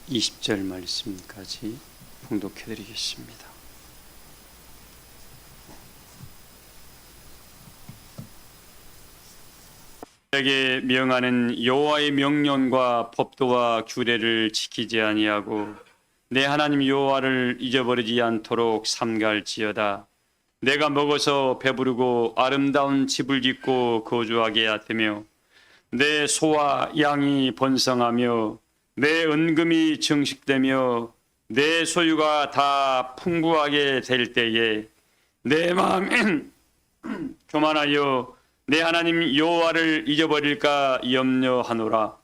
20절 말씀까지 봉독해 드리겠습니다. 내게 명하는 여호와의 명령과 법도와 규례를 지키지 아니하고 내 하나님 여호와를 잊어버리지 않도록 삼갈지어다. 내가 먹어서 배부르고 아름다운 집을 짓고 거주하게 하되며 내 소와 양이 번성하며 내 은금이 증식되며 내 소유가 다 풍부하게 될 때에 내 마음엔 교만하여 내 하나님 여호와를 잊어버릴까 염려하노라.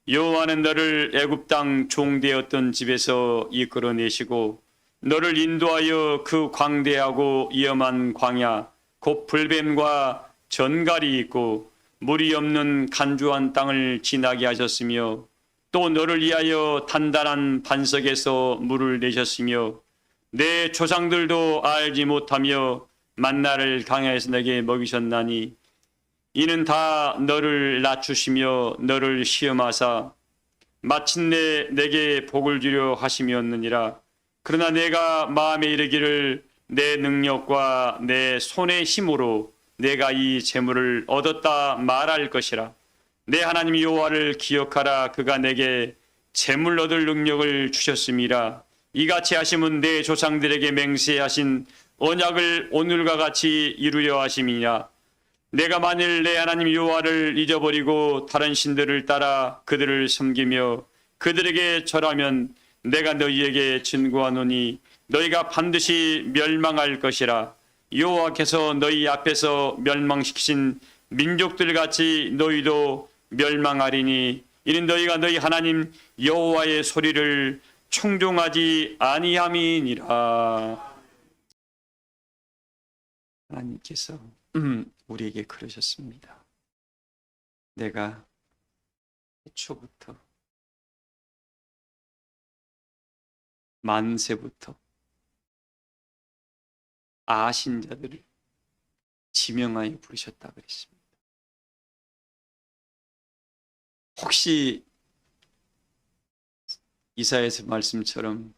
여호와는 너를 애굽 땅 종되었던 집에서 이끌어내시고 너를 인도하여 그 광대하고 위험한 광야 곧 불뱀과 전갈이 있고 물이 없는 간주한 땅을 지나게 하셨으며 또 너를 위하여 단단한 반석에서 물을 내셨으며 내 조상들도 알지 못하며 만나를 강야에서 내게 먹이셨나니 이는 다 너를 낮추시며 너를 시험하사 마침내 내게 복을 주려 하심이었느니라. 그러나 내가 마음에 이르기를 내 능력과 내 손의 힘으로 내가 이 재물을 얻었다 말할 것이라. 내 하나님 여호와를 기억하라. 그가 내게 재물 얻을 능력을 주셨음이라. 이같이 하심은 내 조상들에게 맹세하신 언약을 오늘과 같이 이루려 하심이냐. 내가 만일 내 하나님 여호와를 잊어버리고 다른 신들을 따라 그들을 섬기며 그들에게 절하면 내가 너희에게 증거하노니 너희가 반드시 멸망할 것이라. 여호와께서 너희 앞에서 멸망시키신 민족들 같이 너희도 멸망하리니 이는 너희가 너희 하나님 여호와의 소리를 청종하지 아니함이니라. 하나님께서 우리에게 그러셨습니다. 내가 초부터 만세부터 아신 자들을 지명하여 부르셨다 그랬습니다. 혹시 이사야서 말씀처럼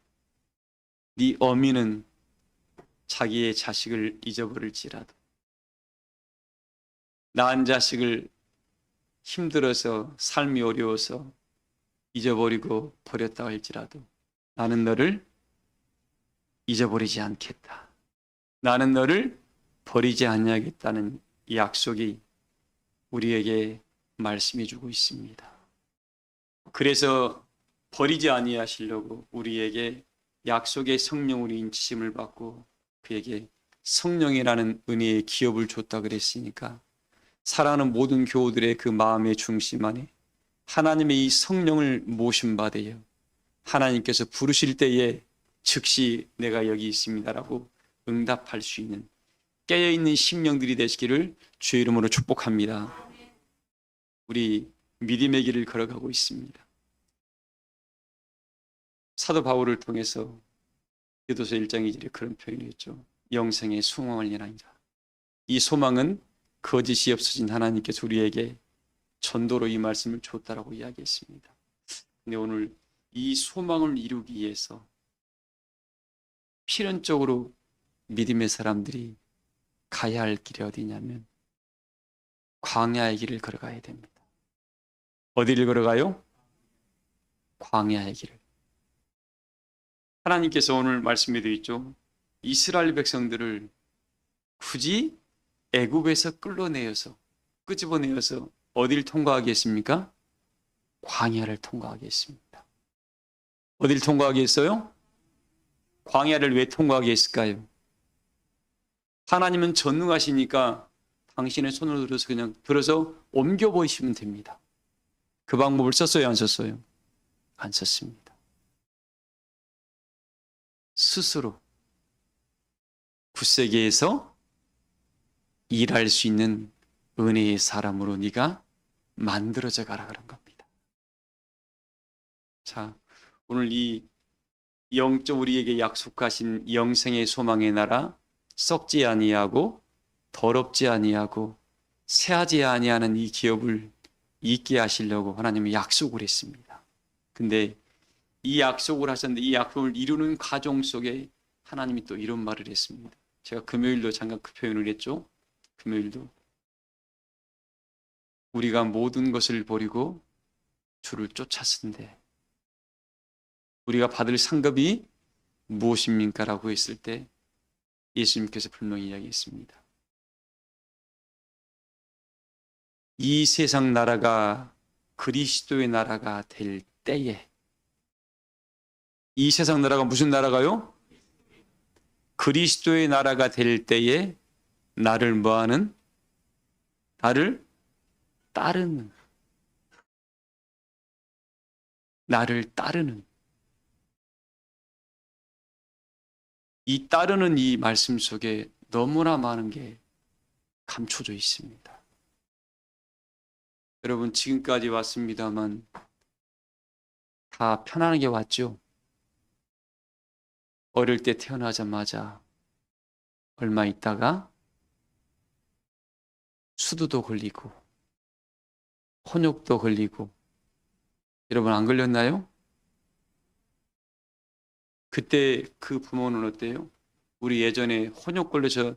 네 어미는 자기의 자식을 잊어버릴지라도 낳은 자식을 힘들어서 삶이 어려워서 잊어버리고 버렸다 할지라도 나는 너를 잊어버리지 않겠다. 나는 너를 버리지 아니하겠다는 이 약속이 우리에게 말씀해 주고 있습니다. 그래서 버리지 아니하시려고 우리에게 약속의 성령으로 인치심을 받고 그에게 성령이라는 은혜의 기업을 줬다 그랬으니까 사랑하는 모든 교우들의 그 마음의 중심 안에 하나님의 이 성령을 모심받아요. 하나님께서 부르실 때에 즉시 내가 여기 있습니다라고 응답할 수 있는 깨어있는 심령들이 되시기를 주의 이름으로 축복합니다. 우리 믿음의 길을 걸어가고 있습니다. 사도 바울을 통해서 디도서 1장 2절에 그런 표현을 했죠. 영생의 소망을 연하니라. 이 소망은 거짓이 없어진 하나님께서 우리에게 전도로 이 말씀을 줬다라고 이야기했습니다. 근데 오늘 이 소망을 이루기 위해서 필연적으로 믿음의 사람들이 가야 할 길이 어디냐면 광야의 길을 걸어가야 됩니다. 어디를 걸어가요? 광야의 길을. 하나님께서 오늘 말씀에도 있죠. 이스라엘 백성들을 굳이 애굽에서 끌어내어서 끄집어내어서 어디를 통과하게 했습니까? 광야를 통과하게 했습니다. 어디를 통과하게 했어요? 광야를 왜 통과하게 했을까요? 하나님은 전능하시니까 당신의 손을 들어서 그냥 들어서 옮겨보시면 됩니다. 그 방법을 썼어요? 안 썼어요? 안 썼습니다. 스스로 굳세게에서 일할 수 있는 은혜의 사람으로 네가 만들어져 가라 그런 겁니다. 자, 오늘 이 영적 우리에게 약속하신 영생의 소망의 나라 썩지 아니하고 더럽지 아니하고 새하지 아니하는 이 기업을 있게 하시려고 하나님이 약속을 했습니다. 근데 이 약속을 하셨는데 이 약속을 이루는 과정 속에 하나님이 또 이런 말을 했습니다. 제가 금요일도 잠깐 그 표현을 했죠. 금요일도 우리가 모든 것을 버리고 주를 쫓았은데 우리가 받을 상급이 무엇입니까? 라고 했을 때 예수님께서 분명히 이야기했습니다. 이 세상 나라가 그리스도의 나라가 될 때에, 이 세상 나라가 무슨 나라가요? 그리스도의 나라가 될 때에 나를 뭐하는? 나를 따르는, 나를 따르는, 이 따르는 이 말씀 속에 너무나 많은 게 감춰져 있습니다. 여러분, 지금까지 왔습니다만 다 편안하게 왔죠? 어릴 때 태어나자마자 얼마 있다가 수두도 걸리고 혼욕도 걸리고, 여러분 안 걸렸나요? 그때 그 부모는 어때요? 우리 예전에 혼욕 걸려서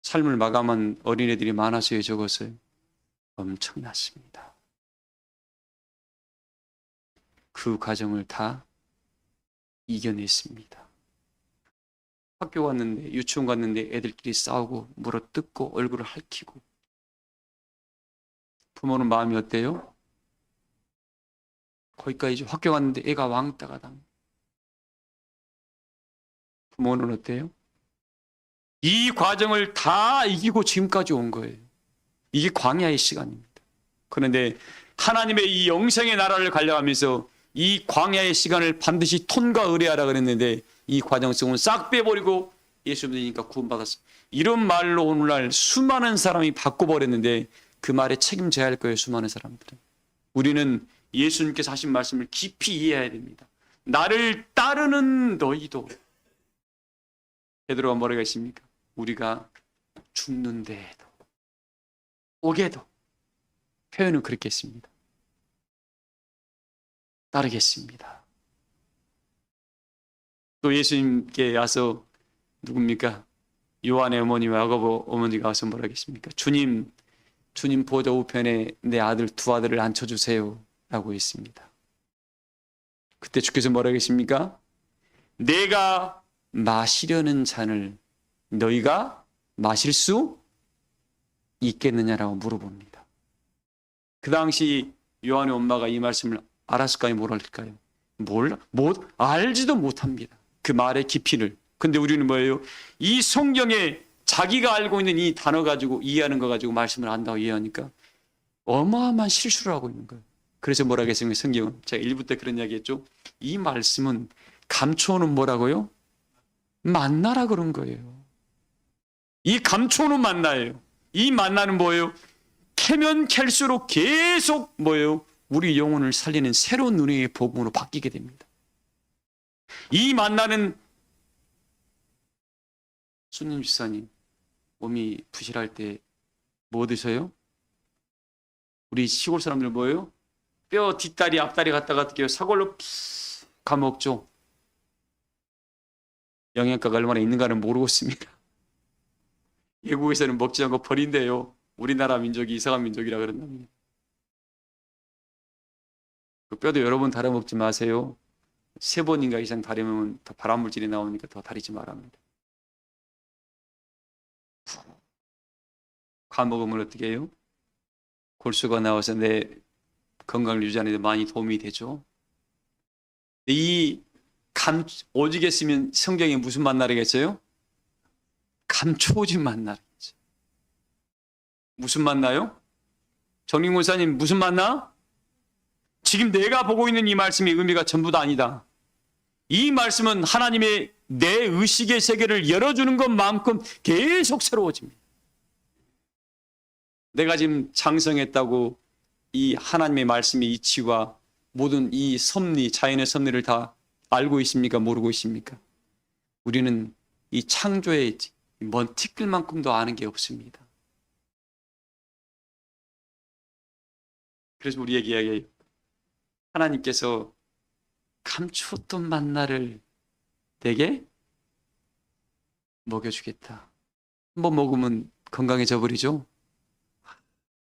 삶을 마감한 어린애들이 많아서요, 적었어요? 엄청났습니다. 그 과정을 다 이겨냈습니다. 학교 갔는데, 유치원 갔는데 애들끼리 싸우고 물어뜯고 얼굴을 핥히고, 부모는 마음이 어때요? 거기까지 학교 갔는데 애가 왕따가 당. 부모는 어때요? 이 과정을 다 이기고 지금까지 온 거예요. 이게 광야의 시간입니다. 그런데 하나님의 이 영생의 나라를 가려가면서 이 광야의 시간을 반드시 통과 의뢰하라 그랬는데 이 과정 속은 싹 빼버리고 예수 믿으니까 구원받았어. 이런 말로 오늘날 수많은 사람이 바꿔버렸는데 그 말에 책임져야 할 거예요, 수많은 사람들은. 우리는 예수님께서 하신 말씀을 깊이 이해해야 됩니다. 나를 따르는 너희도, 베드로가 뭐라고 했습니까? 우리가 죽는데도, 오게도, 표현은 그렇게 했습니다. 따르겠습니다. 또 예수님께 와서 누굽니까? 요한의 어머니와 야고보 어머니가 와서 뭐라고 했습니까? 주님 보좌 우편에 내 아들 두 아들을 앉혀주세요 라고 했습니다. 그때 주께서 뭐라고 했습니까? 내가 마시려는 잔을 너희가 마실 수 있겠느냐라고 물어봅니다. 그 당시 요한의 엄마가 이 말씀을 알았을까요? 모를까요? 알지도 못합니다. 그 말의 깊이를. 근데 우리는 뭐예요? 이 성경에 자기가 알고 있는 이 단어 가지고 이해하는 거 가지고 말씀을 안다고 이해하니까 어마어마한 실수를 하고 있는 거예요. 그래서 뭐라고 했습니까? 성경은 제가 1부 때 그런 이야기 했죠. 이 말씀은 감춰오는 뭐라고요? 만나라 그런 거예요. 이 감춰오는 만나예요. 이 만나는 뭐예요? 캐면 캘수록 계속 뭐예요? 우리 영혼을 살리는 새로운 눈의 복음으로 바뀌게 됩니다. 이 만나는 수님 집사님 몸이 부실할 때 뭐 드셔요? 우리 시골 사람들 뭐예요? 뼈 뒷다리 앞다리 갖다가 어떻게 사골로 푹 가먹죠. 영양가가 얼마나 있는가는 모르고 있습니다. 외국에서는 먹지 않고 버린대요. 우리나라 민족이 이상한 민족이라 그런답니다. 그 뼈도 여러 번 달아 먹지 마세요. 3번인가 이상 다리면 더 발암물질이 나오니까 더 다리지 말랍니다. 과먹으면 어떻게 해요? 골수가 나와서 내 건강을 유지하는 데 많이 도움이 되죠. 오직 했으면 성경에 무슨 만나라겠어요? 감춰오진 만나라겠죠. 무슨 만나요? 정림 목사님 무슨 만나? 지금 내가 보고 있는 이 말씀의 의미가 전부 다 아니다. 이 말씀은 하나님의 내 의식의 세계를 열어주는 것만큼 계속 새로워집니다. 내가 지금 장성했다고 이 하나님의 말씀의 이치와 모든 이 섭리, 자연의 섭리를 다 알고 있습니까? 모르고 있습니까? 우리는 이 창조의 먼 티끌만큼도 아는 게 없습니다. 그래서 우리에게 이야기해요. 하나님께서 감추었던 만나를 내게 먹여주겠다. 한번 먹으면 건강해져 버리죠.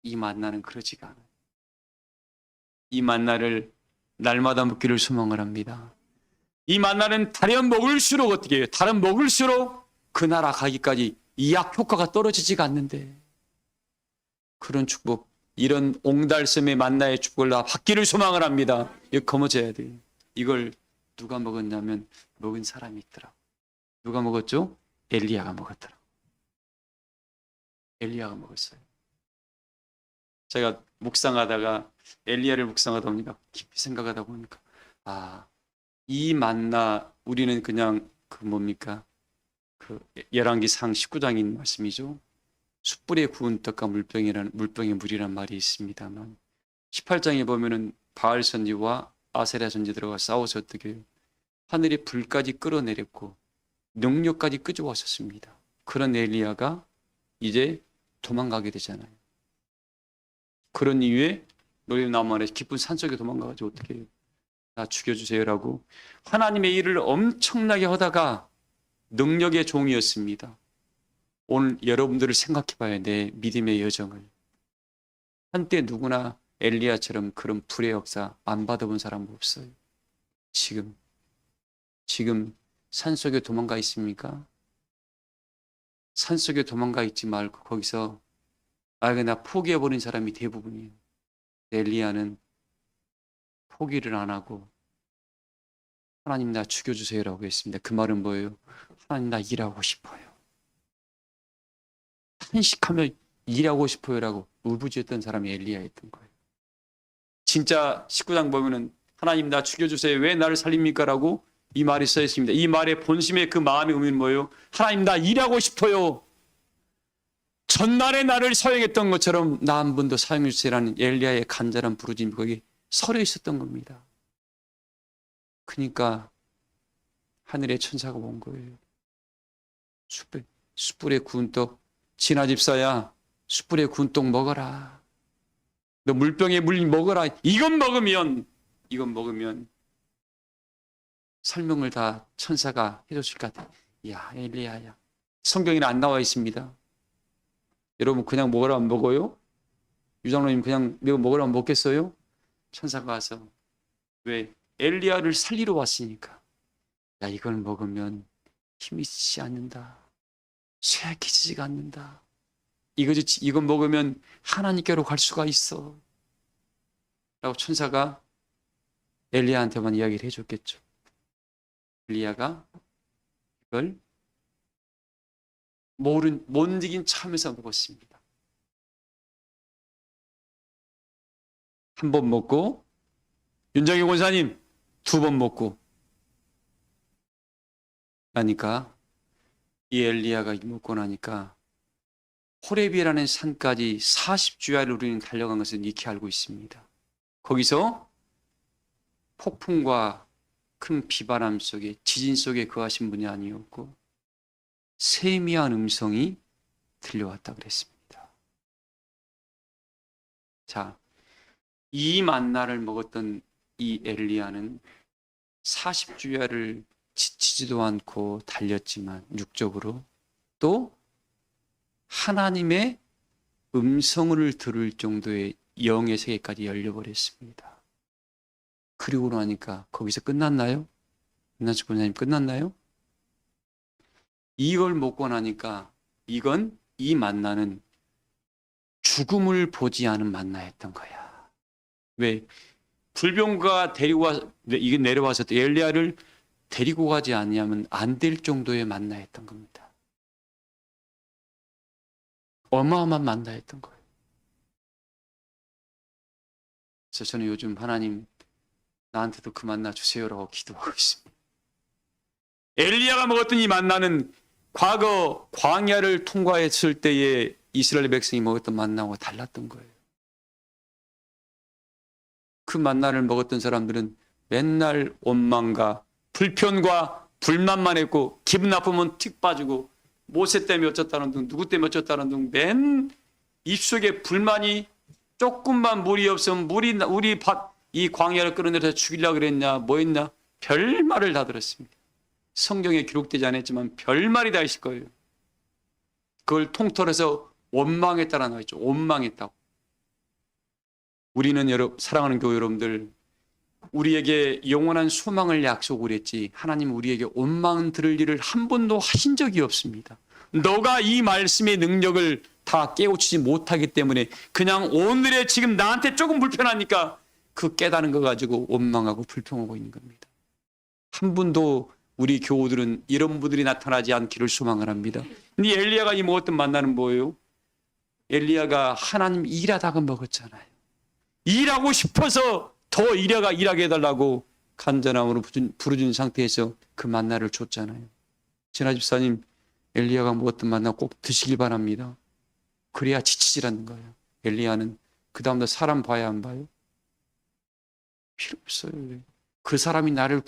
이 만나는 그러지가 않아요. 이 만나를 날마다 먹기를 소망을 합니다. 이 만나는 다른 먹을수록 어떻게 해요? 다른 먹을수록 그 나라 가기까지 이 약 효과가 떨어지지가 않는데, 그런 축복, 이런 옹달샘의 만나의 축복을 다 받기를 소망을 합니다. 이거 거머져야 돼요. 이걸 누가 먹었냐면 먹은 사람이 있더라고. 누가 먹었죠? 엘리야가 먹었더라고. 엘리야가 먹었어요. 제가 묵상하다가 엘리야를 묵상하다 보니까 깊이 생각하다 보니까 이 만나, 우리는 그냥 그 뭡니까? 그 열왕기상 19장인 말씀이죠. 숯불에 구운 떡과 물병의 물이란 말이 있습니다만, 18장에 보면은 바알 선지와 아세라 선지들과 싸워서 어떻게 하늘에 불까지 끌어내렸고 능력까지 끄집어왔었습니다. 그런 엘리야가 이제 도망가게 되잖아요. 그런 이유에 노래 나무아래 깊은 산속에 도망가가지고 어떻게 해요? 나 죽여주세요라고 하나님의 일을 엄청나게 하다가 능력의 종이었습니다. 오늘 여러분들을 생각해 봐야 돼. 믿음의 여정을. 한때 누구나 엘리야처럼 그런 불의 역사 안 받아본 사람 없어요. 지금 산속에 도망가 있습니까? 산속에 도망가 있지 말고 거기서 나 포기해버린 사람이 대부분이에요. 엘리야는 포기를 안 하고 하나님 나 죽여주세요라고 했습니다. 그 말은 뭐예요? 하나님 나 일하고 싶어요. 탄식하며 일하고 싶어요라고 울부짖었던 사람이 엘리야였던 거예요. 진짜 19장 보면은 하나님 나 죽여주세요. 왜 나를 살립니까? 라고 이 말이 써 있습니다. 이 말의 본심의 그 마음의 의미는 뭐예요? 하나님 나 일하고 싶어요. 전날에 나를 사용했던 것처럼 나 한 번 더 사용해 주세요라는 엘리야의 간절한 부르짖음이 거기 서려 있었던 겁니다. 그러니까 하늘의 천사가 온 거예요. 숯불에 구운 떡, 진아 집사야, 숯불에 구운 떡 먹어라. 너 물병에 물 먹어라. 이건 먹으면 설명을 다 천사가 해줬을 것 같아요. 야, 엘리야야. 성경에는 안 나와 있습니다. 여러분 그냥 먹으라면 먹어요? 유장로님 그냥 내가 먹으라면 먹겠어요? 천사가 와서 왜? 엘리야를 살리러 왔으니까. 야, 이걸 먹으면 힘이 지지 않는다. 쇠약해지지가 않는다. 이건 먹으면 하나님께로 갈 수가 있어. 라고 천사가 엘리야한테만 이야기를 해줬겠죠. 엘리야가 이걸 못 이긴 참에서 먹었습니다. 한 번 먹고, 윤정희 권사님 2번 먹고 나니까, 이 엘리야가 먹고 나니까 호렙이라는 산까지 40주야를 우리는 달려간 것을 익히 알고 있습니다. 거기서 폭풍과 큰 비바람 속에, 지진 속에 거하신 분이 아니었고 세미한 음성이 들려왔다 그랬습니다. 자, 이 만나를 먹었던 이 엘리야는 40주야를 지치지도 않고 달렸지만 육적으로 또 하나님의 음성을 들을 정도의 영의 세계까지 열려버렸습니다. 그리고 나니까 거기서 끝났나요? 윤나식 권사님 끝났나요? 이걸 먹고 나니까 이 만나는 죽음을 보지 않은 만나였던 거야. 왜? 불병과 이게 내려와서 엘리야를 데리고 가지 않으면 안 될 정도의 만나였던 겁니다. 어마어마한 만나였던 거예요. 그래서 저는 요즘 하나님 나한테도 그 만나 주세요라고 기도하고 있습니다. 엘리야가 먹었던 이 만나는 과거 광야를 통과했을 때에 이스라엘 백성이 먹었던 만나와 달랐던 거예요. 그 만나를 먹었던 사람들은 맨날 원망과 불편과 불만만 했고, 기분 나쁘면 틱 빠지고, 모세 때문에 어쩌다는 둥, 누구 때문에 어쩌다는 둥, 맨 입속에 불만이, 조금만 물이 없으면 이 광야를 끌어내려서 죽이려고 그랬냐, 뭐 했냐, 별말을 다 들었습니다. 성경에 기록되지 않았지만 별말이 다 있을 거예요. 그걸 통틀어서 원망했다라는 거 있죠. 원망했다고. 우리는 사랑하는 교회 여러분들, 우리에게 영원한 소망을 약속을 했지 하나님 우리에게 원망 들을 일을 한 번도 하신 적이 없습니다. 너가 이 말씀의 능력을 다 깨우치지 못하기 때문에 그냥 오늘의 지금 나한테 조금 불편하니까 그 깨닫는 거 가지고 원망하고 불평하고 있는 겁니다. 한 분도 우리 교우들은 이런 분들이 나타나지 않기를 소망을 합니다. 근데 엘리야가 이 먹었던 만나는 뭐예요? 엘리야가 하나님 일하다가 먹었잖아요. 일하고 싶어서 더 일하게 해달라고 간절함으로 부르짖는 상태에서 그 만나를 줬잖아요. 진아 집사님, 엘리야가 먹었던 만나 꼭 드시길 바랍니다. 그래야 지치질 않는 거예요. 엘리야는 그 다음날 사람 봐야 안 봐요? 필요 없어요. 그 사람이 나를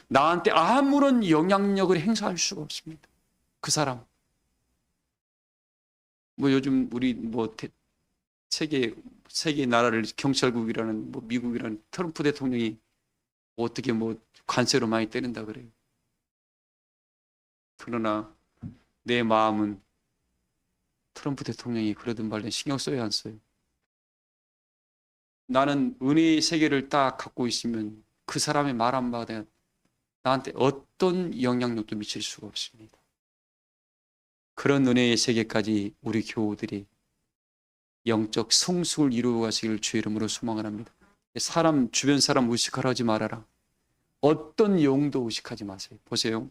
나한테 아무런 영향력을 행사할 수가 없습니다. 그 사람. 뭐 요즘 우리 뭐 세계 나라를 경찰국이라는 뭐 미국이라는 트럼프 대통령이 어떻게 뭐 관세로 많이 때린다 그래요. 그러나 내 마음은 트럼프 대통령이 그러든 말든 신경 써야 안 써요. 나는 은혜의 세계를 딱 갖고 있으면 그 사람의 말 한마디가 나한테 어떤 영향력도 미칠 수가 없습니다. 그런 은혜의 세계까지 우리 교우들이 영적 성숙을 이루어 가시기를 주의 이름으로 소망을 합니다. 주변 사람 의식하라 하지 말아라. 어떤 용도 의식하지 마세요. 보세요.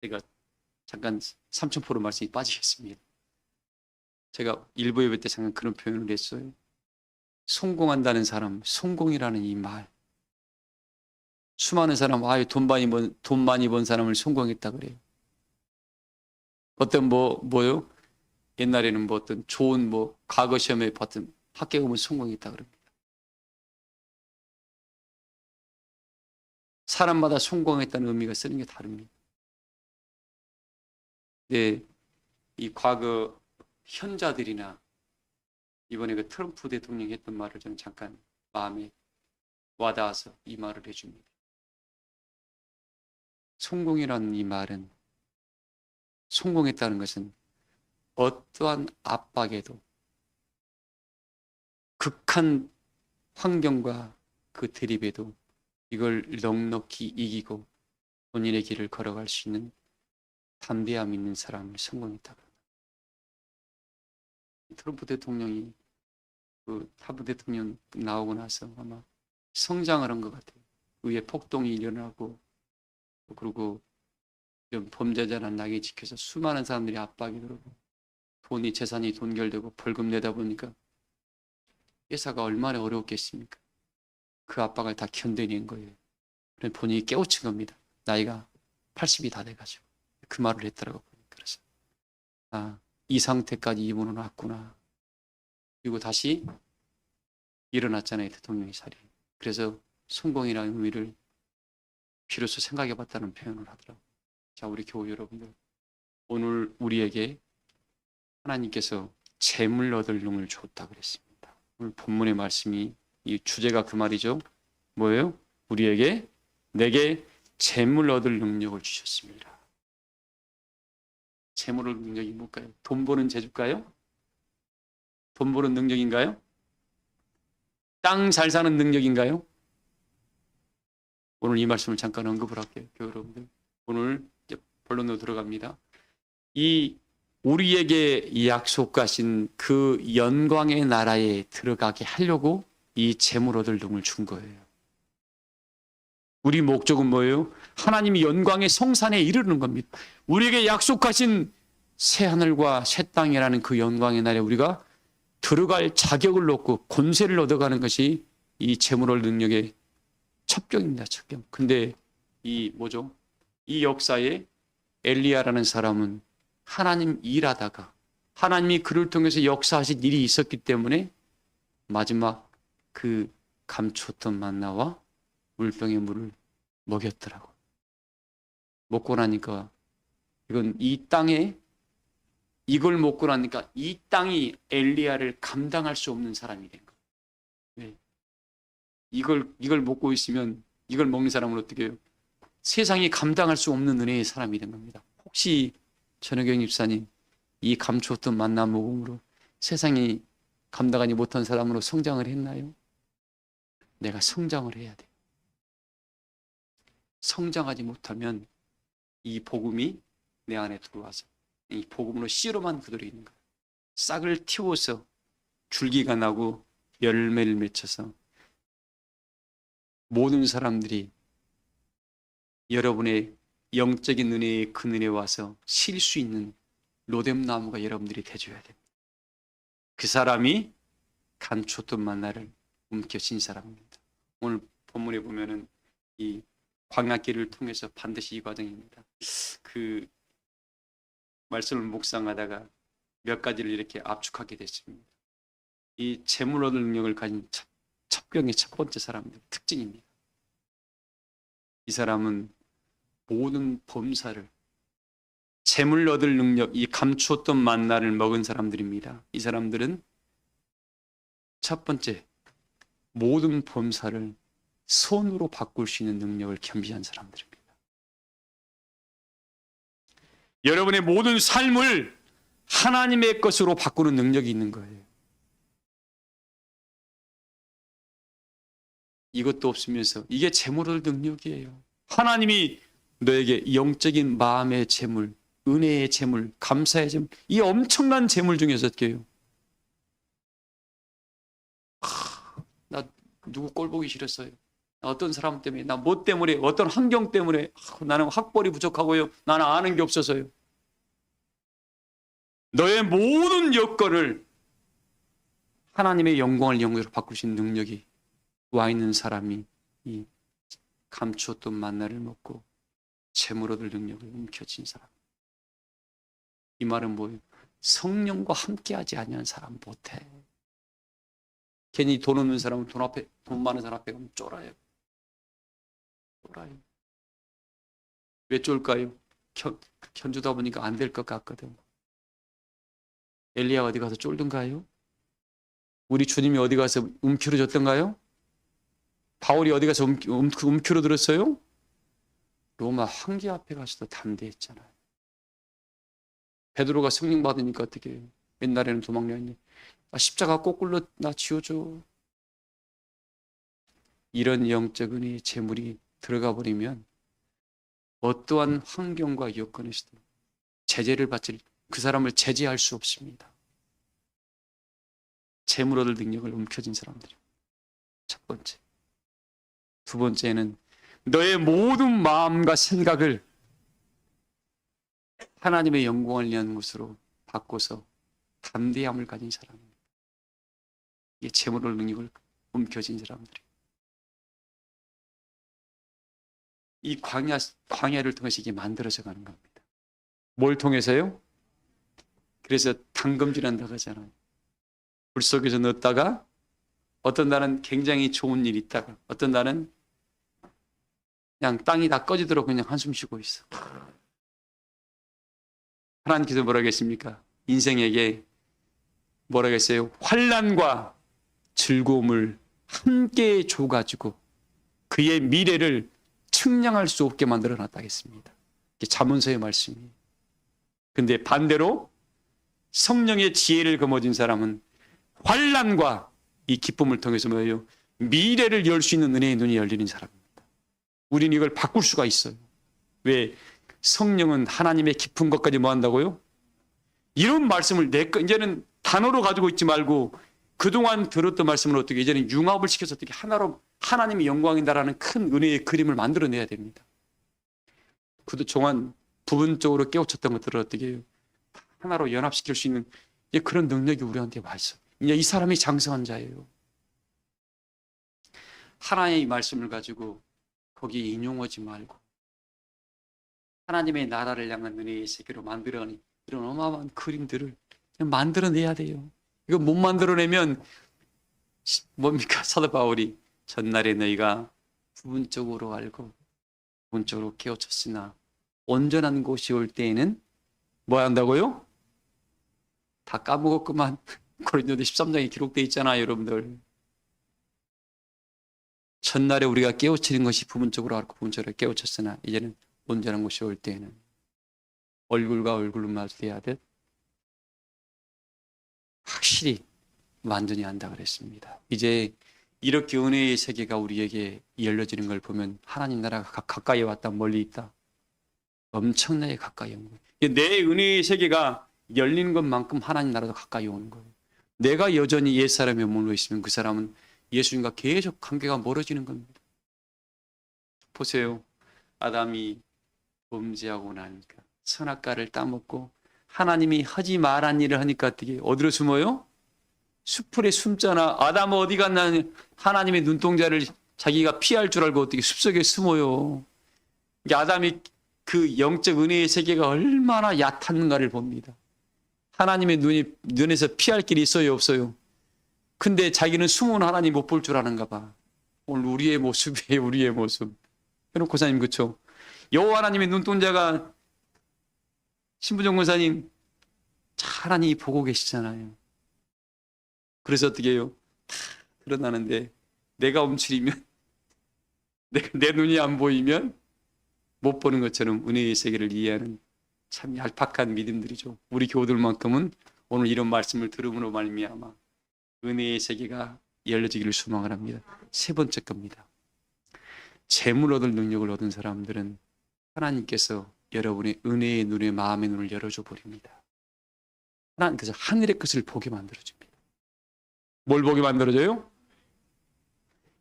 제가 잠깐 삼천포로 말씀이 빠지겠습니다. 제가 일부 예배 때 잠깐 그런 표현을 했어요. 성공한다는 사람, 성공이라는 이 말. 수많은 사람, 돈 많이 번 사람을 성공했다 그래요. 어떤 뭐요? 옛날에는 뭐 어떤 좋은 과거 시험에 봤던 합격하면 성공했다 그럽니다. 사람마다 성공했다는 의미가 쓰는 게 다릅니다. 네, 이 과거 현자들이나 이번에 그 트럼프 대통령이 했던 말을 저는 잠깐 마음에 와닿아서 이 말을 해줍니다. 성공이라는 이 말은, 성공했다는 것은 어떠한 압박에도 극한 환경과 그 대립에도 이걸 넉넉히 이기고 본인의 길을 걸어갈 수 있는 담대함 있는 사람을 성공했다고 합니다. 트럼프 대통령이 그 하부 대통령 나오고 나서 아마 성장을 한 것 같아요. 위에 폭동이 일어나고 그리고 범죄자란 낙에 지켜서 수많은 사람들이 압박이 들어오고 재산이 돈결되고 벌금 내다 보니까 회사가 얼마나 어려웠겠습니까? 그 압박을 다 견뎌낸 거예요. 그래서 본인이 깨우친 겁니다. 나이가 80이 다 돼가지고 그 말을 했더라고요. 그래서 이 상태까지 이분은 왔구나. 그리고 다시 일어났잖아요. 대통령의 살이. 그래서 성공이라는 의미를 비로소 생각해봤다는 표현을 하더라고요. 자, 우리 교우 여러분들, 오늘 우리에게 하나님께서 재물 얻을 능을 줬다 그랬습니다. 오늘 본문의 말씀이 이 주제가 그 말이죠. 뭐예요? 내게 재물 얻을 능력을 주셨습니다. 재물 얻을 능력이 뭘까요? 돈 버는 재주일까요? 돈 버는 능력인가요? 땅 잘 사는 능력인가요? 오늘 이 말씀을 잠깐 언급을 할게요. 교회 여러분들, 오늘 이제 본론으로 들어갑니다. 이 우리에게 약속하신 그 영광의 나라에 들어가게 하려고 이 재물 얻을 능을 준 거예요. 우리 목적은 뭐예요? 하나님이 영광의 성산에 이르는 겁니다. 우리에게 약속하신 새 하늘과 새 땅이라는 그 영광의 나라에 우리가 들어갈 자격을 얻고 권세를 얻어가는 것이 이 재물 얻을 능력의 첩경입니다. 첩경. 근데 이 역사에 엘리야라는 사람은 하나님 일하다가 하나님이 그를 통해서 역사하신 일이 있었기 때문에 마지막 그 감추었던 만나와 물병의 물을 먹였더라고. 먹고 나니까 이걸 먹고 나니까 이 땅이 엘리야를 감당할 수 없는 사람이 된 거예요. 왜? 이걸 먹고 있으면 이걸 먹는 사람은 어떻게 해요? 세상이 감당할 수 없는 은혜의 사람이 된 겁니다. 혹시 전혜경 집사님 이 감추었던 만나 먹음으로 세상이 감당하지 못한 사람으로 성장을 했나요? 내가 성장을 해야 돼. 성장하지 못하면 이 복음이 내 안에 들어와서 이 복음으로 씨로만 그대로 있는 거예요. 싹을 틔워서 줄기가 나고 열매를 맺혀서 모든 사람들이 여러분의 영적인 은혜의 그늘에 와서 쉴 수 있는 로뎀나무가 여러분들이 되줘야 됩니다. 그 사람이 감추었던 만나를 움켜쥔 사람입니다. 오늘 본문에 보면은 이 광야길을 통해서 반드시 이 과정입니다. 그 말씀을 묵상하다가 몇 가지를 이렇게 압축하게 됐습니다. 이 재물 얻을 능력을 가진 첩경의 첫 번째 사람의 특징입니다. 이 사람은 모든 범사를 재물 얻을 능력, 이 감추었던 만나를 먹은 사람들입니다. 이 사람들은 첫 번째, 모든 범사를 손으로 바꿀 수 있는 능력을 겸비한 사람들입니다. 여러분의 모든 삶을 하나님의 것으로 바꾸는 능력이 있는 거예요. 이것도 없으면서 이게 재물 얻을 능력이에요. 하나님이 너에게 영적인 마음의 재물, 은혜의 재물, 감사의 재물, 이 엄청난 재물 중에서 어떻게 해요? 나 누구 꼴 보기 싫었어요. 어떤 사람 때문에, 나 뭐 때문에, 어떤 환경 때문에, 나는 학벌이 부족하고요. 나는 아는 게 없어서요. 너의 모든 여건을 하나님의 영광을 영광으로 바꿀 수 있는 능력이 와 있는 사람이 이 감추었던 만나를 먹고 재물 얻을 능력을 움켜쥔 사람. 이 말은 뭐예요? 성령과 함께하지 아니한 사람 못해. 괜히 돈 없는 사람은 돈 많은 사람 앞에 가면 쫄아요. 왜 쫄까요? 견주다 보니까 안 될 것 같거든. 엘리야 어디 가서 쫄던가요? 우리 주님이 어디 가서 움켜쥐었던가요? 바울이 어디 가서 움켜들었어요? 로마 황제 앞에 가서도 담대했잖아요. 베드로가 성령 받으니까 어떻게 해요? 옛날에는 도망다녔는데 십자가 거꾸로 나 지워줘. 이런 영적 은혜의 재물이 들어가 버리면 어떠한 환경과 여건에서도 제재를 받지 그 사람을 제재할 수 없습니다. 재물 얻을 능력을 움켜쥔 사람들이 첫 번째. 두 번째는 너의 모든 마음과 생각을 하나님의 영광을 위한 것으로 바꿔서 담대함을 가진 사람입니다. 이게 재물 얻을 능력을 움켜쥔 사람들이. 이 광야를 통해서 이게 만들어져 가는 겁니다. 뭘 통해서요? 그래서 당금질한다고 하잖아요. 불 속에서 넣었다가 어떤 날은 굉장히 좋은 일이 있다가 어떤 날은 그냥 땅이 다 꺼지도록 그냥 한숨 쉬고 있어. 하나님께서 뭐라고 했습니까? 인생에게 뭐라고 했어요? 환난과 즐거움을 함께 줘가지고 그의 미래를 측량할 수 없게 만들어 놨다 했습니다. 이게 잠언서의 말씀이에요. 근데 반대로 성령의 지혜를 거머쥔 사람은 환난과 이 기쁨을 통해서 뭐예요? 미래를 열 수 있는 은혜의 눈이 열리는 사람입니다. 우리는 이걸 바꿀 수가 있어요. 왜? 성령은 하나님의 깊은 것까지 뭐 한다고요? 이런 말씀을 이제는 단어로 가지고 있지 말고 그동안 들었던 말씀을 어떻게 이제는 융합을 시켜서 어떻게 하나로 하나님의 영광이다라는 큰 은혜의 그림을 만들어내야 됩니다. 그동안 부분적으로 깨우쳤던 것들을 어떻게 해요? 하나로 연합시킬 수 있는 그런 능력이 우리한테 와 있어요. 이제 이 사람이 장성한 자예요. 하나의 말씀을 가지고 거기에 인용하지 말고 하나님의 나라를 향한 은혜의 세계로 만들어가는 이런 어마어마한 그림들을 만들어내야 돼요. 이거 못 만들어내면 뭡니까? 사도 바울이 전날에 너희가 부분적으로 알고 부분적으로 깨우쳤으나 온전한 곳이 올 때에는 뭐 한다고요? 다 까먹었구만. 고린도서 13장에 기록되어 있잖아요, 여러분들. 첫날에 우리가 깨우치는 것이 부분적으로 알고 부분적으로 깨우쳤으나 이제는 온전한 것이 올 때에는 얼굴과 얼굴로 마주해야 돼. 확실히 완전히 안다 그랬습니다. 이제 이렇게 은혜의 세계가 우리에게 열려지는 걸 보면 하나님 나라가 가까이 왔다 멀리 있다. 엄청나게 가까이 온 거예요. 내 은혜의 세계가 열리는 것만큼 하나님 나라도 가까이 오는 거예요. 내가 여전히 옛사람에 머물러 있으면 그 사람은 예수님과 계속 관계가 멀어지는 겁니다. 보세요. 아담이 범죄하고 나니까 선악과를 따먹고 하나님이 하지 말한 일을 하니까 어떻게 어디로 숨어요? 숲풀에 숨잖아. 아담은 어디 갔나? 하나님의 눈동자를 자기가 피할 줄 알고 어떻게 숲속에 숨어요. 아담이 그 영적 은혜의 세계가 얼마나 얕았는가를 봅니다. 하나님의 눈에서 피할 길이 있어요, 없어요? 근데 자기는 숨은 하나님 못 볼 줄 아는가 봐. 오늘 우리의 모습이에요, 우리의 모습. 현옥 고사님, 그렇죠? 여호와 하나님의 눈동자가 신부정 권사님 하나님이 보고 계시잖아요. 그래서 어떻게 해요? 다 드러나는데 내가 움츠리면 내 눈이 안 보이면 못 보는 것처럼 은혜의 세계를 이해하는 참 얄팍한 믿음들이죠. 우리 교우들만큼은 오늘 이런 말씀을 들음으로 말미암아 은혜의 세계가 열려지기를 소망을 합니다. 세 번째 겁니다. 재물 얻을 능력을 얻은 사람들은 하나님께서 여러분의 은혜의 눈에 마음의 눈을 열어줘 버립니다. 하나님께서 하늘의 것을 보게 만들어줍니다. 뭘 보게 만들어줘요?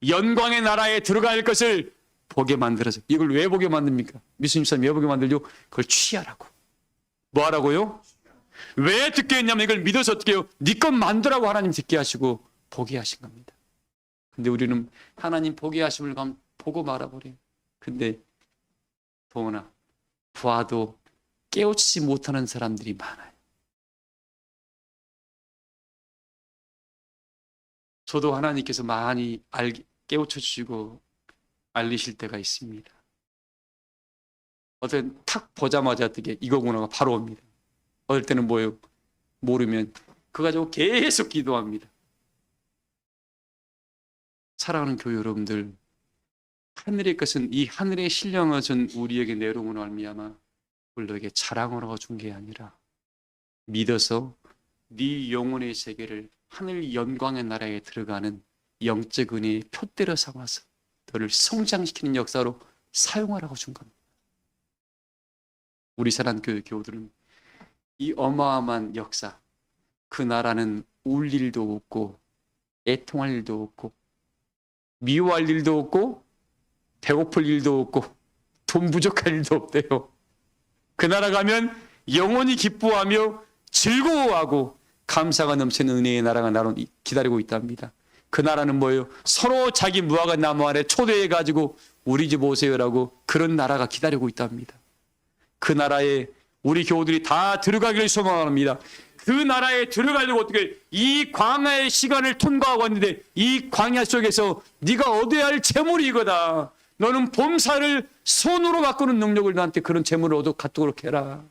영광의 나라에 들어갈 것을 보게 만들어서. 이걸 왜 보게 만듭니까? 미수님 사람이 왜 보게 만들죠? 그걸 취하라고. 뭐 하라고요? 왜 듣게 했냐면 이걸 믿어서 어떻게 해요? 네 것 만들라고 하나님 듣게 하시고 보게 하신 겁니다. 근데 우리는 하나님 보게 하심을 보고 말아버려요. 근데 도원아, 봐도 깨우치지 못하는 사람들이 많아요. 저도 하나님께서 많이 깨우쳐 주시고 알리실 때가 있습니다. 어떨 때는 탁 보자마자 어떻게 이거구나가 바로 옵니다. 어떨 때는 뭐예요? 모르면 그거 가지고 계속 기도합니다. 사랑하는 교회 여러분들, 하늘의 것은 이 하늘의 신령한 것은 우리에게 내려오는 말미암아 우리에게 자랑으로 준 게 아니라 믿어서 네 영혼의 세계를 하늘 영광의 나라에 들어가는 영적 은혜의 표대로 삼아서 너를 성장시키는 역사로 사용하라고 준 겁니다. 우리 사랑교회 교우들은 이 어마어마한 역사, 그 나라는 울 일도 없고 애통할 일도 없고 미워할 일도 없고 배고플 일도 없고 돈 부족할 일도 없대요. 그 나라 가면 영원히 기뻐하며 즐거워하고 감사가 넘치는 은혜의 나라가 나로 기다리고 있답니다. 그 나라는 뭐예요? 서로 자기 무화과 나무 아래 초대해가지고 우리 집 오세요라고 그런 나라가 기다리고 있답니다. 그 나라에 우리 교우들이 다 들어가기를 소망합니다. 그 나라에 들어가려고 어떻게 이 광야의 시간을 통과하고 왔는데 이 광야 속에서 네가 얻어야 할 재물이 이거다. 너는 범사를 손으로 바꾸는 능력을 너한테 그런 재물을 얻어 갖도록 해라.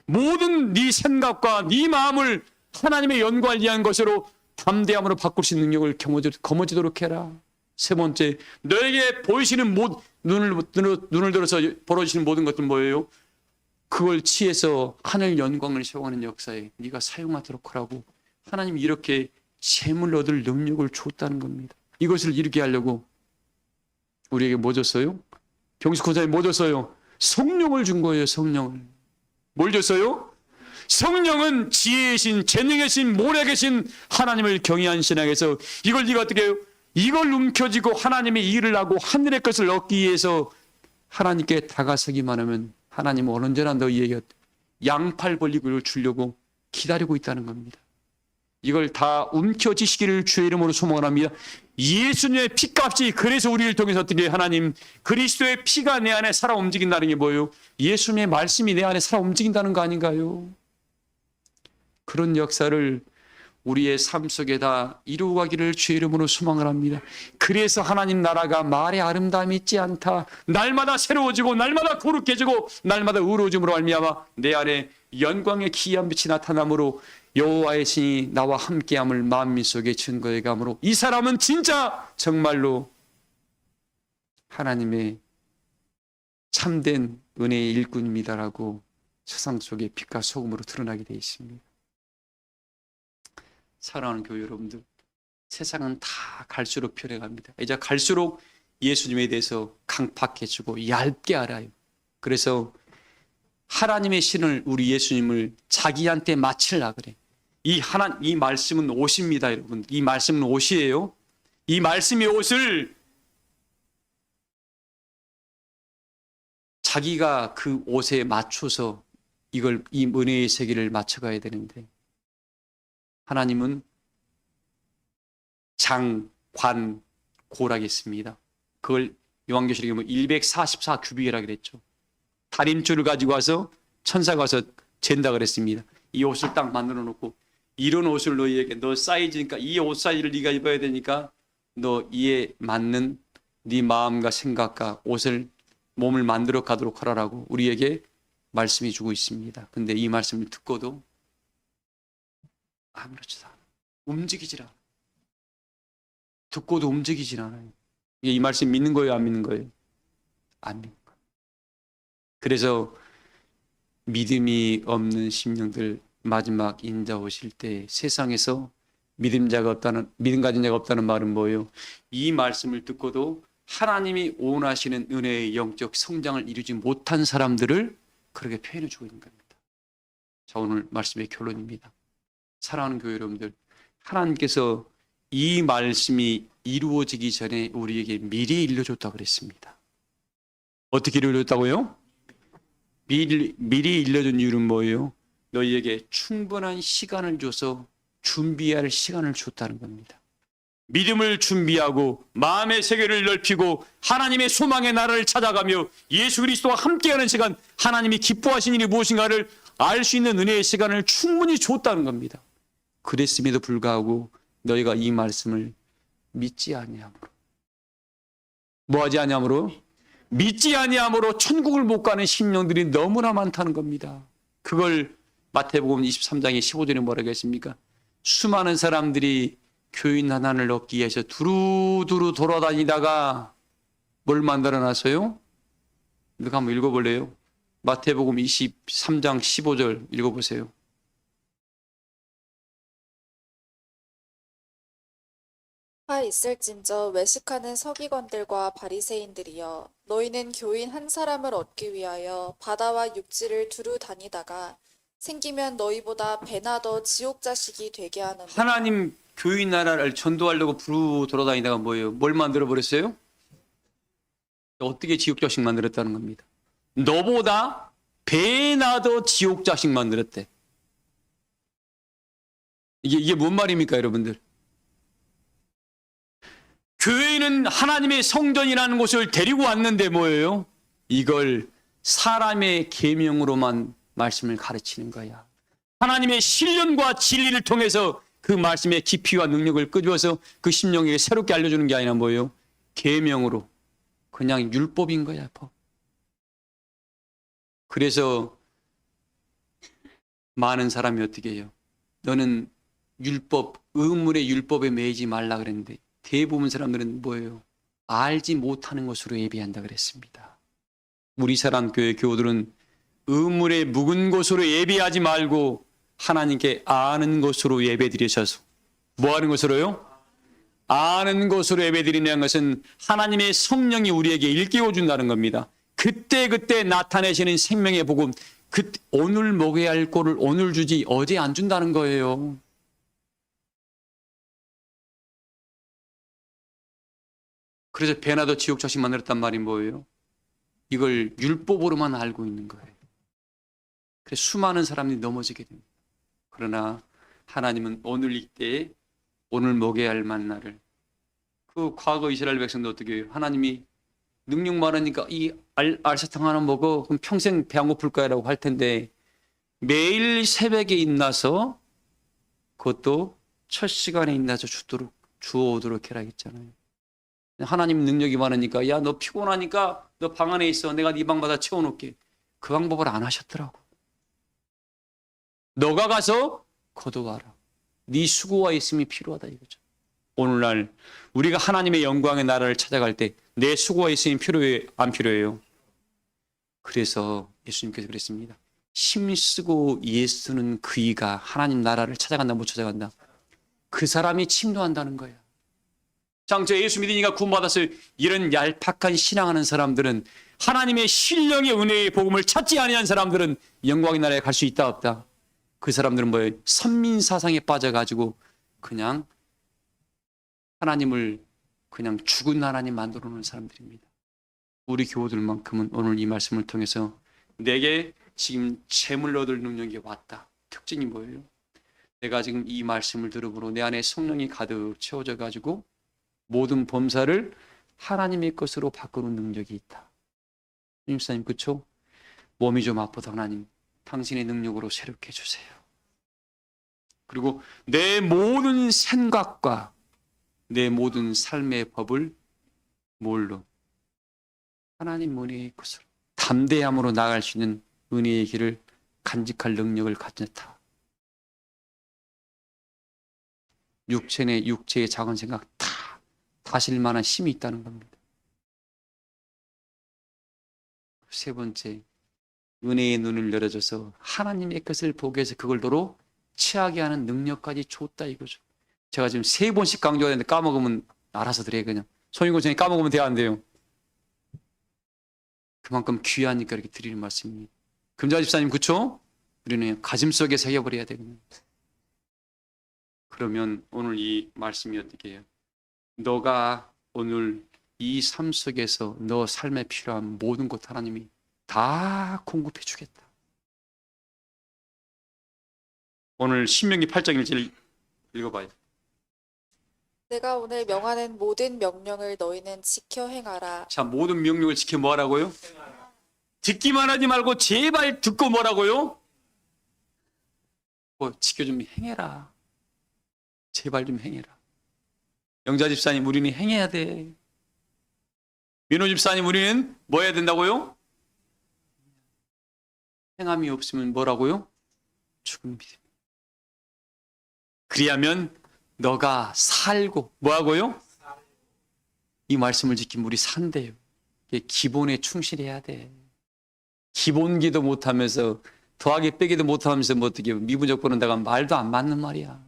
모든 네 생각과 네 마음을 하나님의 영광을 위한 것으로 담대함으로 바꿀 수 있는 능력을 거머쥐도록 해라. 세 번째, 너에게 보이시는 눈을 들어서 벌어지시는 모든 것들은 뭐예요? 그걸 취해서 하늘 영광을 세워가는 역사에 네가 사용하도록 하라고 하나님이 이렇게 재물 얻을 능력을 줬다는 겁니다. 이것을 이루게 하려고 우리에게 뭐 줬어요? 경수고사에 뭐 줬어요? 성령을 준 거예요. 성령을. 뭘 줬어요? 성령은 지혜의 신, 재능의 신, 모래 계신 하나님을 경외한 신앙에서 이걸 네가 어떻게 해요? 이걸 움켜쥐고 하나님의 일을 하고 하늘의 것을 얻기 위해서 하나님께 다가서기만 하면 하나님은 언제나 너희에게 양팔 벌리고 이걸 주려고 기다리고 있다는 겁니다. 이걸 다 움켜쥐시기를 주의 이름으로 소망합니다. 예수님의 피값이 그래서 우리를 통해서 어떻게 하나님 그리스도의 피가 내 안에 살아 움직인다는 게 뭐예요? 예수님의 말씀이 내 안에 살아 움직인다는 거 아닌가요? 그런 역사를 우리의 삶 속에 다 이루어가기를 주의 이름으로 소망을 합니다. 그래서 하나님 나라가 말의 아름다움이 있지 않다. 날마다 새로워지고 날마다 거룩해지고 날마다 의로워짐으로 말미암아 내 안에 영광의 기이한 빛이 나타나므로 여호와의 신이 나와 함께함을 만민 속에 증거해 가므로 이 사람은 진짜 정말로 하나님의 참된 은혜의 일꾼입니다라고 세상 속에 빛과 소금으로 드러나게 되어 있습니다. 사랑하는 교회 여러분들, 세상은 다 갈수록 변해갑니다. 이제 갈수록 예수님에 대해서 강팍해지고 얇게 알아요. 그래서 하나님의 신을, 우리 예수님을 자기한테 맞추려고 그래. 이 말씀은 옷입니다, 여러분. 이 말씀은 옷이에요. 이 말씀의 옷을 자기가 그 옷에 맞춰서 이 은혜의 세계를 맞춰가야 되는데, 하나님은 장, 관, 고라겠습니다. 그걸 요한계시록에 보면 144 규비계라 그랬죠. 다림줄을 가지고 와서 천사가 와서 잰다 그랬습니다. 이 옷을 딱 만들어 놓고, 이런 옷을 너희에게, 너 사이즈니까 이 옷 사이즈를 네가 입어야 되니까 너 이에 맞는 네 마음과 생각과 몸을 만들어 가도록 하라라고 우리에게 말씀이 주고 있습니다. 근데 이 말씀을 듣고도 아무렇지도 않아. 움직이질 않아. 듣고도 움직이질 않아요. 이 말씀 믿는 거예요, 안 믿는 거예요? 안 믿는 거예요. 그래서 믿음이 없는 심령들, 마지막 인자 오실 때 세상에서 믿음 가진 자가 없다는 말은 뭐예요? 이 말씀을 듣고도 하나님이 원하시는 은혜의 영적 성장을 이루지 못한 사람들을 그렇게 표현해 주고 있는 겁니다. 자, 오늘 말씀의 결론입니다. 사랑하는 교회 여러분들, 하나님께서 이 말씀이 이루어지기 전에 우리에게 미리 일러줬다고 그랬습니다. 어떻게 일러줬다고요? 미리 일러준 이유는 뭐예요? 너희에게 충분한 시간을 줘서 준비할 시간을 줬다는 겁니다. 믿음을 준비하고 마음의 세계를 넓히고 하나님의 소망의 나라를 찾아가며 예수 그리스도와 함께하는 시간, 하나님이 기뻐하신 일이 무엇인가를 알 수 있는 은혜의 시간을 충분히 줬다는 겁니다. 그랬음에도 불구하고 너희가 이 말씀을 믿지 아니함으로, 뭐하지 아니함으로? 믿지 아니함으로 천국을 못 가는 심령들이 너무나 많다는 겁니다. 그걸 마태복음 23장의 15절에 뭐라고 했습니까? 수많은 사람들이 교인 하나를 얻기 위해서 두루두루 돌아다니다가 뭘 만들어놨어요? 누가 한번 읽어볼래요? 마태복음 23장 15절 읽어보세요. 하 있을진저 외식하는 서기관들과 바리새인들이여, 너희는 교인 한 사람을 얻기 위하여 바다와 육지를 두루 다니다가 생기면 너희보다 배나 더 지옥 자식이 되게 하는데. 하나님 교인 나라를 전도하려고 부르 돌아다니다가 뭐예요? 뭘 만들어 버렸어요? 어떻게 지옥 자식 만들었다는 겁니다. 너보다 배나 더 지옥 자식 만들었대. 이게 뭔 말입니까, 여러분들? 교회는 하나님의 성전이라는 곳을 데리고 왔는데 뭐예요? 이걸 사람의 계명으로만 말씀을 가르치는 거야. 하나님의 신령과 진리를 통해서 그 말씀의 깊이와 능력을 끄집어서 그 심령에게 새롭게 알려주는 게 아니라 뭐예요? 계명으로. 그냥 율법인 거야, 법. 그래서 많은 사람이 어떻게 해요? 너는 의문의 율법에 매이지 말라 그랬는데 대부분 사람들은 뭐예요? 알지 못하는 것으로 예배한다 그랬습니다. 우리 사람 교회 교우들은 의문의 묵은 것으로 예배하지 말고 하나님께 아는 것으로 예배드리셔서, 뭐 하는 것으로요? 아는 것으로 예배드리는 것은 하나님의 성령이 우리에게 일깨워 준다는 겁니다. 그때 나타내시는 생명의 복음, 오늘 먹어야 할 꼴을 오늘 주지 어제 안 준다는 거예요. 그래서 배나 더 지옥 자식 만들었단 말이 뭐예요? 이걸 율법으로만 알고 있는 거예요. 그래서 수많은 사람들이 넘어지게 됩니다. 그러나 하나님은 오늘 이때에 오늘 먹여야 할 만나를, 그 과거 이스라엘 백성도 어떻게 해요? 하나님이 능력 많으니까 이 알사탕 하나 먹어 그럼 평생 배 안 고플 거야 라고 할 텐데 매일 새벽에 일어나서 그것도 첫 시간에 일어나서 주워오도록 해라 했잖아요. 하나님 능력이 많으니까 야 너 피곤하니까 너 방 안에 있어, 내가 네 방마다 채워놓게. 그 방법을 안 하셨더라고. 너가 가서 거둬와라. 네 수고와 있음이 필요하다 이거죠. 오늘날 우리가 하나님의 영광의 나라를 찾아갈 때 내 수고가 있으니 필요해, 안 필요해요? 그래서 예수님께서 그랬습니다. 힘쓰고 예수는 그이가 하나님 나라를 찾아간다, 못 찾아간다? 그 사람이 침노한다는 거야. 장저 예수 믿으니까 구원받았어요. 이런 얄팍한 신앙하는 사람들은, 하나님의 신령의 은혜의 복음을 찾지 아니한 사람들은 영광의 나라에 갈 수 있다 없다? 그 사람들은 뭐예요? 선민사상에 빠져가지고 그냥 하나님을 그냥 죽은 하나님 만들어 놓은 사람들입니다. 우리 교우들만큼은 오늘 이 말씀을 통해서 내게 지금 재물 얻을 능력이 왔다. 특징이 뭐예요? 내가 지금 이 말씀을 들음으로 내 안에 성령이 가득 채워져 가지고 모든 범사를 하나님의 것으로 바꾸는 능력이 있다. 주님사님, 그쵸? 몸이 좀 아파도 하나님 당신의 능력으로 새롭게 해주세요. 그리고 내 모든 생각과 내 모든 삶의 법을 뭘로? 하나님 은혜의 것으로 담대함으로 나아갈 수 있는 은혜의 길을 간직할 능력을 가졌다. 육체의 작은 생각 다 다실 만한 힘이 있다는 겁니다. 세 번째, 은혜의 눈을 열어줘서 하나님의 것을 보게 해서 그걸 도로 취하게 하는 능력까지 줬다 이거죠. 제가 지금 3번씩 강조해야 되는데 까먹으면 알아서 드려요. 그냥 손익고전에 까먹으면 돼야 안 돼요. 그만큼 귀하니까 이렇게 드리는 말씀입니다. 금자 집사님, 그쵸? 우리는 가슴 속에 새겨버려야 되거든요. 그러면 오늘 이 말씀이 어떻게 해요? 너가 오늘 이 삶 속에서 너 삶에 필요한 모든 것 하나님이 다 공급해 주겠다. 오늘 신명기 8장 1절 읽어봐요. 내가 오늘 명하는 모든 명령을 너희는 지켜 행하라. 자, 모든 명령을 지켜 뭐 하라고요? 듣기만 하지 말고 제발 듣고 뭐라고요? 지켜 좀 행해라. 제발 좀 행해라. 영자 집사님, 우리는 행해야 돼. 민호 집사님, 우리는 뭐 해야 된다고요? 행함이 없으면 뭐라고요? 죽은 믿음. 그리하면 너가 살고 뭐하고요? 이 말씀을 지키면 우리 산대요. 기본에 충실해야 돼. 기본기도 못하면서 더하기 빼기도 못하면서 뭐 어떻게 미분적 보는다가 말도 안 맞는 말이야.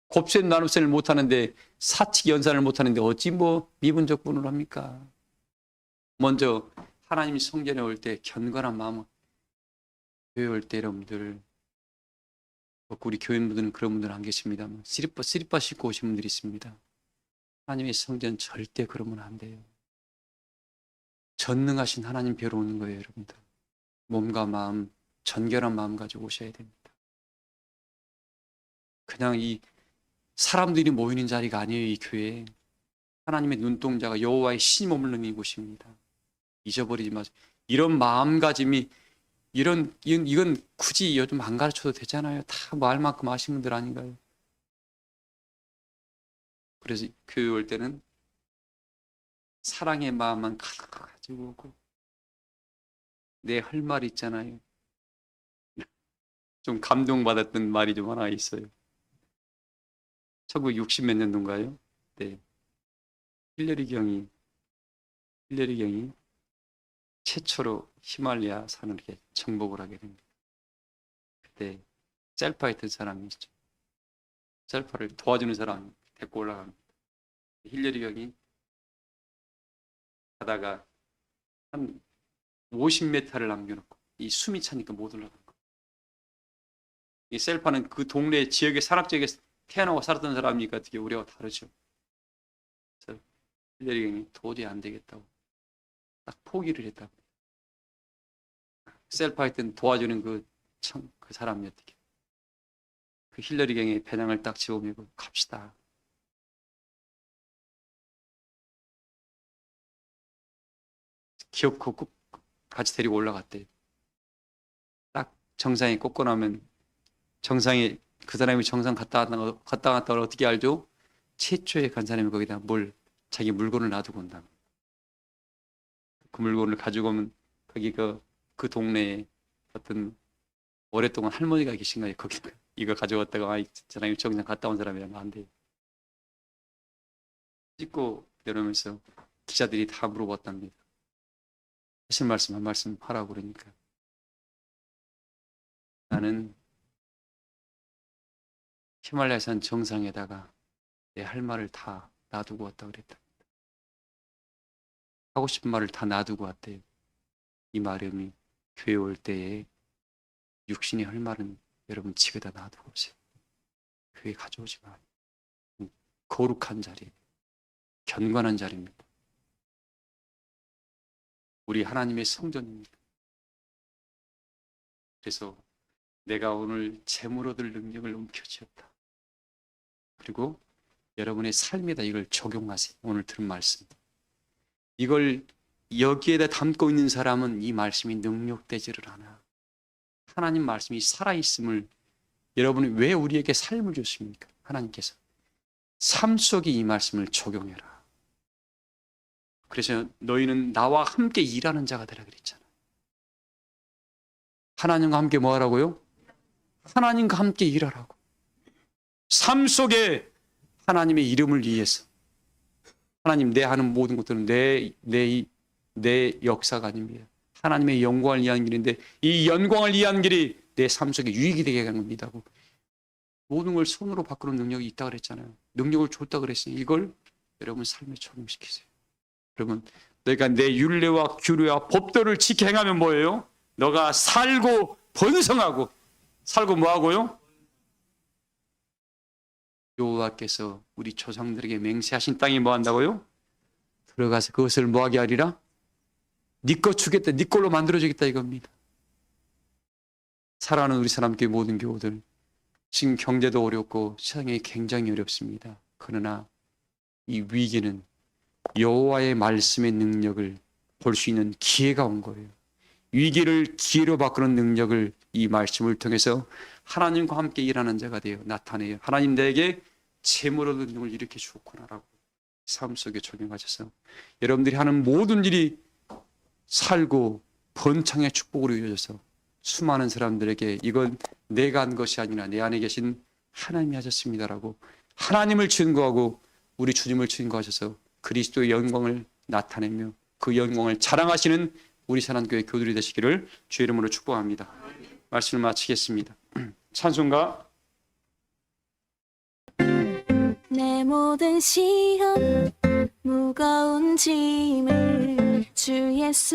곱셈 나눗셈을 못하는데 사칙 연산을 못하는데 어찌 뭐 미분적 분을 합니까? 먼저 하나님 성전에 올 때 견고한 마음으로 교회 올 때 여러분들, 우리 교인분들은 그런 분들 안 계십니다만 쓰리빠 신고 오신 분들이 있습니다. 하나님의 성전 절대 그러면 안 돼요. 전능하신 하나님 뵈러 오는 거예요, 여러분들. 몸과 마음, 전결한 마음 가지고 오셔야 됩니다. 그냥 이 사람들이 모이는 자리가 아니에요, 이 교회. 하나님의 눈동자가 여호와의 신이 머무르는 이곳입니다. 잊어버리지 마세요. 이런 마음가짐이 이건 굳이 요즘 안 가르쳐도 되잖아요. 다 뭐 알 만큼 아신 분들 아닌가요? 그래서 교회 올 때는 사랑의 마음만 가지고 오고, 내 할 말 있잖아요. 좀 감동받았던 말이 좀 하나 있어요. 1960 몇 년도인가요? 네. 힐러리 경이 최초로 히말라야 산을 이렇게 정복을 하게 됩니다. 그때 셀파 했던 사람이 있죠. 셀파를 도와주는 사람이 데리고 올라갑니다. 힐러리 경이 가다가 한 50m를 남겨놓고 이 숨이 차니까 못 올라간 거예요. 이 셀파는 그 동네 지역의 산악 지역에 태어나고 살았던 사람이니까 어떻게 우리하고 다르죠. 그래서 힐러리 경이 도저히 안 되겠다고 딱 포기를 했다고. 셀파 했던 도와주는 그 사람이 어떻게 그 힐러리 경의 배낭을 딱 집어매고 갑시다. 기어코 꼭 같이 데리고 올라갔대. 딱 정상에 꽂고 나면 정상에 그 사람이 정상 갔다 갔다 어떻게 알죠? 최초에 간 사람이 거기다 자기 물건을 놔두고 온다. 그 물건을 가지고 오면 거기 그 동네에 어떤 오랫동안 할머니가 계신 거예요. 거기 이거 가져왔다가 이 사람이 정상 갔다 온 사람이라면 안 돼요. 찍고 이러면서 기자들이 다 물어봤답니다. 하실 말씀 한 말씀 하라고 그러니까 나는 히말라야산 정상에다가 내 할 말을 다 놔두고 왔다 그랬다. 하고 싶은 말을 다 놔두고 왔대요. 이 말음이 교회 올 때에 육신이 할 말은 여러분 집에다 놔두고 오세요. 교회 가져오지 마. 거룩한 자리, 견관한 자리입니다. 우리 하나님의 성전입니다. 그래서 내가 오늘 재물 얻을 능력을 움켜쥐었다. 그리고 여러분의 삶에다 이걸 적용하세요. 오늘 들은 말씀. 이걸 여기에다 담고 있는 사람은 이 말씀이 능력되지를 않아. 하나님 말씀이 살아있음을 여러분이 왜 우리에게 삶을 줬습니까? 하나님께서 삶 속에 이 말씀을 적용해라. 그래서 너희는 나와 함께 일하는 자가 되라 그랬잖아. 하나님과 함께 뭐 하라고요? 하나님과 함께 일하라고. 삶 속에 하나님의 이름을 위해서 하나님 내 하는 모든 것들은 내 역사가 아닙니다. 하나님의 영광을 위한 길인데 이 영광을 위한 길이 내 삶 속에 유익이 되게 하는 겁니다. 모든 걸 손으로 바꾸는 능력이 있다고 그랬잖아요. 능력을 줬다고 그랬으니 이걸 여러분 삶에 적용시키세요. 여러분 내가 내 율례와 규례와 법도를 지켜 행하면 뭐예요? 너가 살고 번성하고 살고 뭐하고요? 여호와께서 우리 조상들에게 맹세하신 땅에 뭐 한다고요? 들어가서 그것을 뭐하게 하리라? 네 거 주겠다, 네 걸로 만들어주겠다 이겁니다. 사랑하는 우리 사람교회 모든 교우들, 지금 경제도 어렵고 세상이 굉장히 어렵습니다. 그러나 이 위기는 여호와의 말씀의 능력을 볼 수 있는 기회가 온 거예요. 위기를 기회로 바꾸는 능력을 이 말씀을 통해서 하나님과 함께 일하는 자가 되어 나타내요. 하나님 내게 재물 얻는 능력을 이렇게 주었구나라고 삶 속에 적용하셔서 여러분들이 하는 모든 일이 살고 번창의 축복으로 이루어져서 수많은 사람들에게 이건 내가 한 것이 아니라 내 안에 계신 하나님이 하셨습니다라고 하나님을 증거하고 우리 주님을 증거하셔서 그리스도의 영광을 나타내며 그 영광을 자랑하시는 우리 사랑교회 교들이 되시기를 주의 이름으로 축복합니다. 말씀을 마치겠습니다. 찬송가 내 모든 시험 무거운 짐을 주 예수